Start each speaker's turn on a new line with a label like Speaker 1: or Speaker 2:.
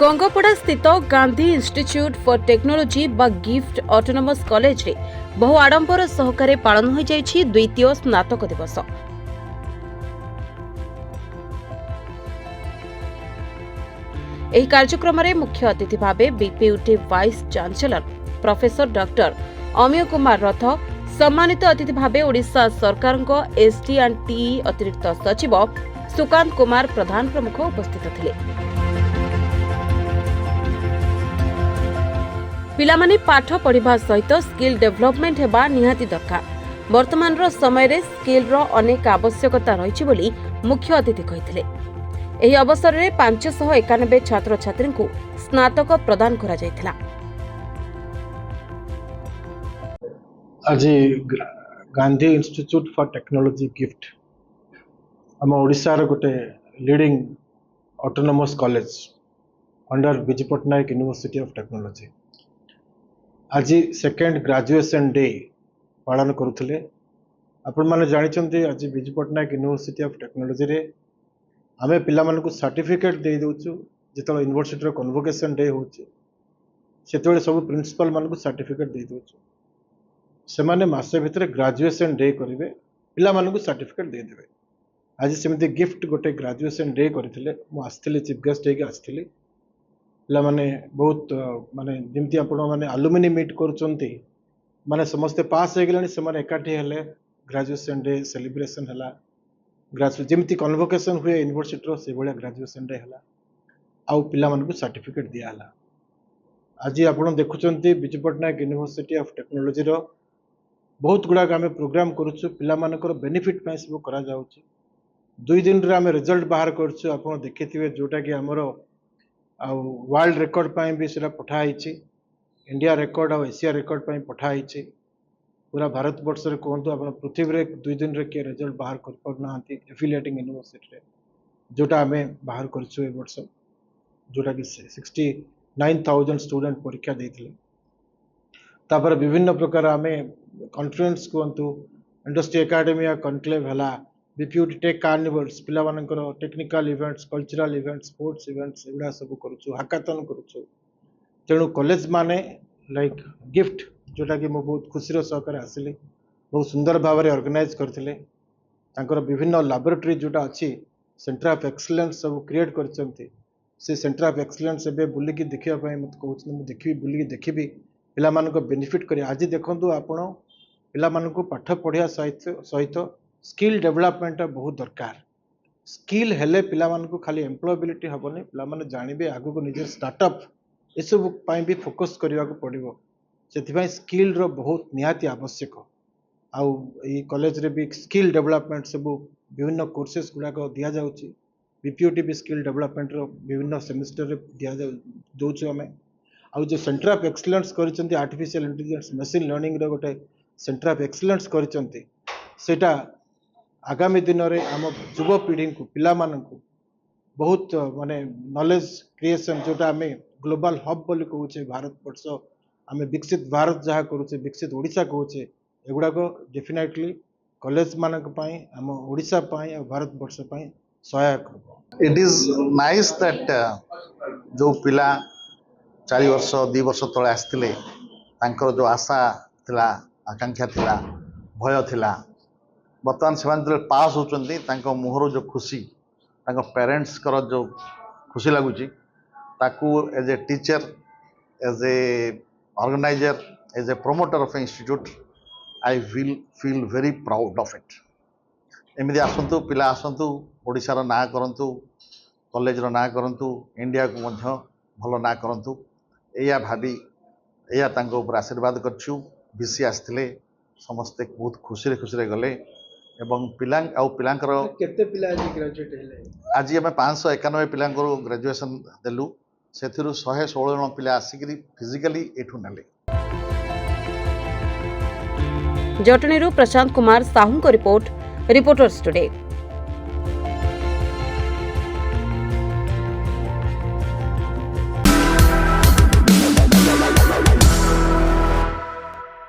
Speaker 1: गंगपड़ा स्थित Gandhi institute for technology बा gift autonomous college रे बहु आडंबर सहकारे पालन हो जाइछि द्वितीय स्नातक दिवस। ଏହି କାର୍ଯ୍ୟକ୍ରମରେ ମୁଖ୍ୟ ଅତିଥି ଭାବେ BPUT vice chancellor professor doctor Amiya Kumar ରଥ, ସମ୍ମାନିତ ଅତିଥି ଭାବେ ଓଡ଼ିଶା ସରକାରଙ୍କ ଏସଡି&ଟିଇ ଅତିରିକ୍ତ ସଚିବ ସୁକାନ୍ତ କୁମାର ପ୍ରଧାନ ପ୍ରମୁଖ ଉପସ୍ଥିତ ଥିଲେ। ପିଲାମାନେ ପାଠ ପଢ଼ିବା ସହିତ ସ୍କିଲ୍ ଡେଭଲପମେଣ୍ଟ ହେବା ନିହାତି ଦରକାର। ବର୍ତ୍ତମାନର ସମୟରେ ସ୍କିଲ୍ର ଅନେକ ଆବଶ୍ୟକତା ରହିଛି ବୋଲି ମୁଖ୍ୟ ଅତିଥି କହିଥିଲେ। ଏହି ଅବସରରେ 591 ଛାତ୍ରଛାତ୍ରୀଙ୍କୁ ସ୍ନାତକ ପ୍ରଦାନ କରାଯାଇଥିଲା।
Speaker 2: आज Gandhi institute for technology GIFT आम ओडिशार गोटे leading autonomous college under Biju Patnaik university of technology आज सेकेंड ग्रेजुएशन डे पालन करुले। आपण मैंने जानी आज Biju Patnaik university of technology रे आमे पिला मानकु सर्टिफिकेट दे दउछु। जेतले यूनिवर्सिटी रो कन्वोकेशन डे होछि सेतबेले सब प्रिंसिपल मानकु सर्टिफिकेट दे दउछु। से माने मासे भितर ग्रेजुएशन डे करेंगे, पिला मानकु सर्टिफिकेट दे देबे। आज सेमती गिफ्ट गोटे ग्रेजुएशन डे करथिले, मु आस्थिले चीफ गेस्ट हे के आस्थिले। पिला माने बहुत माने जेमती आपण माने अलुमिनी मीट करूचंती माने समस्त पास हे गेलानी, से माने एकाठी हेले ग्रेजुएशन डे सेलिब्रेशन हला। ग्रेजुएशन जेमती कन्वोकेशन हुए यूनिवर्सिटी रो से बळिया ग्रेजुएशन डे हला आउ पिला मानकु सर्टिफिकेट दिया हला। आज आपण देखुचंती Biju Patnaik university of Technology रो बहुत गुड़ाक आम प्रोग्राम करुचु, पिला मानकर बेनिफिट पाई सब करा जाउची। 2 दिन रे आम रिजल्ट बाहर करछु। आपण देखिथिबे जोटा कि हमर वर्ल्ड रिकॉर्ड पाई भी सेटा पठा आइछि, इंडिया रिकॉर्ड और एशिया रिकॉर्ड पाई पठा आइछि। पूरा भारत वर्ष रे कोहंतु आपण पृथ्वी रे 2 दिन रे के रिजल्ट बाहर कर परनांती एफिलिएटिंग यूनिवर्सिटी रे जोटा आम बाहर करछु ए वर्ष, जोटा कि 69,000 स्टूडेंट परीक्षा देथिले। तापर विभिन्न प्रकार आम कॉन्फ्रेंस कहतु इंडस्ट्री एकेडमी कॉन्क्लेव है, बीपीयूटी टेक कार्निवल्स पिला मानकर technical events, cultural events, sports events एगुड़ा सब करुचु, हाकाथन करुचु। तेणु कॉलेज माने लाइक गिफ्ट जोटा कि बहुत खुशीर सहकार आसिली, बहुत सुंदर भाव में ऑर्गेनाइज करथिले। तांकर विभिन्न लैबोरेटरी जोटा अच्छी सेंटर ऑफ एक्सीलेंस सब क्रिएट करछंती। से सेंटर ऑफ एक्सीलेंस एबे बुलिकी देखिया पई मत कहउछ, मु देखिबी बुलिकी देखिबी पिला मानको बेनिफिट करी। आज देखंतु आपण पिला मानको पाठ पढ़िया सहित स्किल डेवलपमेंट बहुत दरकार। स्किल हेले पिला मानको खाली एम्प्लॉयबिलिटी हबनी, पिला माने जानिबे आगु को निजे स्टार्टअप ए सब पई भी फोकस करिवा को पड़िबो। सेथिबाई स्किल रो बहुत निहाती आवश्यक। आउ ई कॉलेज रे भी स्किल डेवलपमेंट सब विभिन्न कोर्सेस गुडा को दिया जाउची। बीपीयूटी भी स्किल डेवलपमेंट रो विभिन्न सेमेस्टर रे दिया जाउछु हमें। आउ जो सेंटर ऑफ एक्सीलेंस करिसंती आर्टिफिशियल इंटेलिजेंस मशीन लर्निंग रो गोटे सेंटर ऑफ एक्सीलेंस करिसंती, सेटा आगामी दिन रे आम युवपीढ़ी को पिला मानकु बहुत माने नॉलेज क्रिएशन जोटा आम ग्लोबल हब बोली कहूचे, भारत वर्ष आम विकसित भारत जहाँ करूचे, विकसित ओडिशा कहूचे, एगुड़ा को डेफिनेटली कॉलेज मानक पई आम ओडिशा पई और भारत वर्ष पई सहायक हो।
Speaker 3: इट इज नाइस दैट जो पिला 4 वर्ष 2 वर्ष तले आसते जो आशा थिला, आकांक्षा थिला, भय थिला, बर्तमान से पास होचंती मुहर जो खुशी, पेरेंट्स कर जो खुशी लगुच as a teacher, as a organiser, as a promoter of institute I feel very proud of it. एमती आसतु पिला आसतु ओडिशार ना करंतु, कॉलेज रो ना करंतु, इंडिया को मध्य भल ना करंतु, या भाभी या आशीर्वाद करछु। बीसी आसते समस्ते बहुत खुशी खुशी गले एवं पिला केते पिला आज आम 591 पिला ग्रेजुएशन देलु, से 116 जन पिला आसिक फिजिकली एठू नेले।
Speaker 1: जटनीरू प्रशांत कुमार साहू को रिपोर्ट, रिपोर्टर्स टुडे।